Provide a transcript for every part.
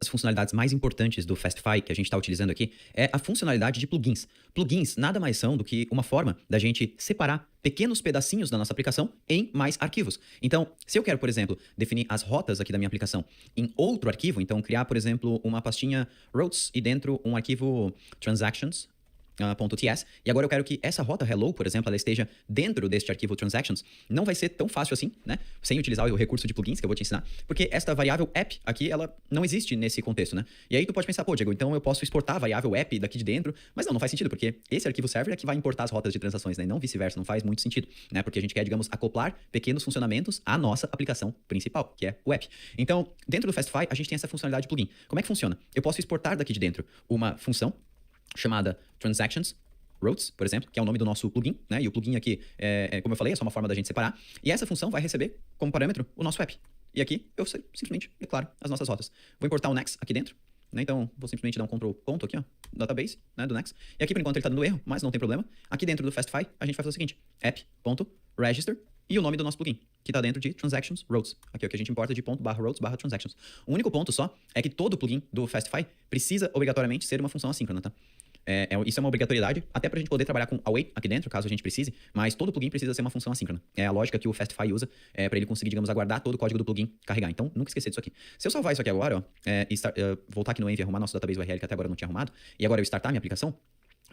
das funcionalidades mais importantes do Fastify que a gente está utilizando aqui é a funcionalidade de plugins. Plugins nada mais são do que uma forma da gente separar pequenos pedacinhos da nossa aplicação em mais arquivos. Então, se eu quero, por exemplo, definir as rotas aqui da minha aplicação em outro arquivo, então criar, por exemplo, uma pastinha routes e dentro um arquivo transactions, .ts, e agora eu quero que essa rota hello, por exemplo, ela esteja dentro deste arquivo transactions, não vai ser tão fácil assim, né? Sem utilizar o recurso de plugins que eu vou te ensinar, porque esta variável app aqui, ela não existe nesse contexto, né? E aí tu pode pensar, pô, Diego, então eu posso exportar a variável app daqui de dentro, mas não faz sentido, porque esse arquivo server é que vai importar as rotas de transações, né? E não vice-versa, não faz muito sentido, né? Porque a gente quer, digamos, acoplar pequenos funcionamentos à nossa aplicação principal, que é o app. Então, dentro do Fastify, a gente tem essa funcionalidade de plugin. Como é que funciona? Eu posso exportar daqui de dentro uma função chamada transactions routes, por exemplo, que é o nome do nosso plugin, né? E o plugin aqui, como eu falei, é só uma forma da gente separar. E essa função vai receber como parâmetro o nosso app. E aqui eu simplesmente declaro as nossas rotas. Vou importar o Next aqui dentro, né? Então vou simplesmente dar um Ctrl ponto aqui, ó, database, né, do Next. E aqui por enquanto ele tá dando erro, mas não tem problema. Aqui dentro do Fastify a gente vai fazer o seguinte: app.register e o nome do nosso plugin, que tá dentro de transactions routes. Aqui é o que a gente importa de .routes/transactions. O único ponto só é que todo plugin do Fastify precisa obrigatoriamente ser uma função assíncrona, tá? Isso é uma obrigatoriedade, até pra gente poder trabalhar com await aqui dentro, caso a gente precise, mas todo plugin precisa ser uma função assíncrona. É a lógica que o Fastify usa pra ele conseguir, digamos, aguardar todo o código do plugin carregar. Então, nunca esquecer disso aqui. Se eu salvar isso aqui agora, ó, voltar aqui no Env e arrumar nosso database URL, que até agora eu não tinha arrumado, e agora eu startar minha aplicação,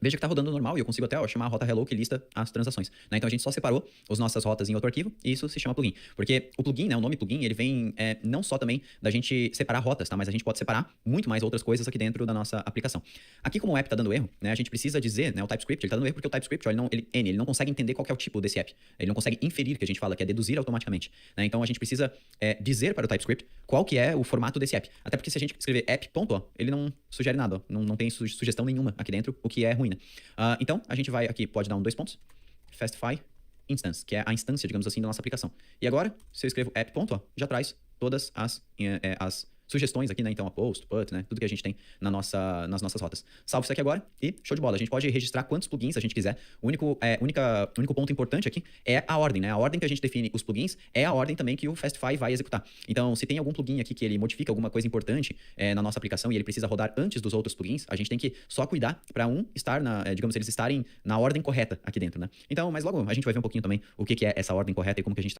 veja que tá rodando normal e eu consigo até, ó, chamar a rota hello que lista as transações, né? Então a gente só separou as nossas rotas em outro arquivo e isso se chama plugin. Porque o plugin, né, o nome plugin, ele vem não só também da gente separar rotas, tá? Mas a gente pode separar muito mais outras coisas aqui dentro da nossa aplicação. Aqui como o app tá dando erro, né, a gente precisa dizer, né, o TypeScript, ele tá dando erro porque o TypeScript, ó, ele não consegue entender qual que é o tipo desse app. Ele não consegue inferir, que a gente fala, que é deduzir automaticamente, né? Então a gente precisa dizer para o TypeScript qual que é o formato desse app. Até porque se a gente escrever app, ponto, ó, ele não sugere nada, ó, não tem sugestão nenhuma aqui dentro, o que é ruim, né? Então, a gente vai aqui, pode dar um 2 pontos, Fastify Instance, que é a instância, digamos assim, da nossa aplicação. E agora, se eu escrevo app, ponto, ó, já traz todas as sugestões aqui, né? Então, a post, put, né? Tudo que a gente tem nas nossas rotas. Salvo isso aqui agora e show de bola. A gente pode registrar quantos plugins a gente quiser. O único ponto importante aqui é a ordem, né? A ordem que a gente define os plugins é a ordem também que o Fastify vai executar. Então, se tem algum plugin aqui que ele modifica alguma coisa importante na nossa aplicação e ele precisa rodar antes dos outros plugins, a gente tem que só cuidar para estar digamos, eles estarem na ordem correta aqui dentro, né? Então, mas logo a gente vai ver um pouquinho também o que é essa ordem correta e como que a gente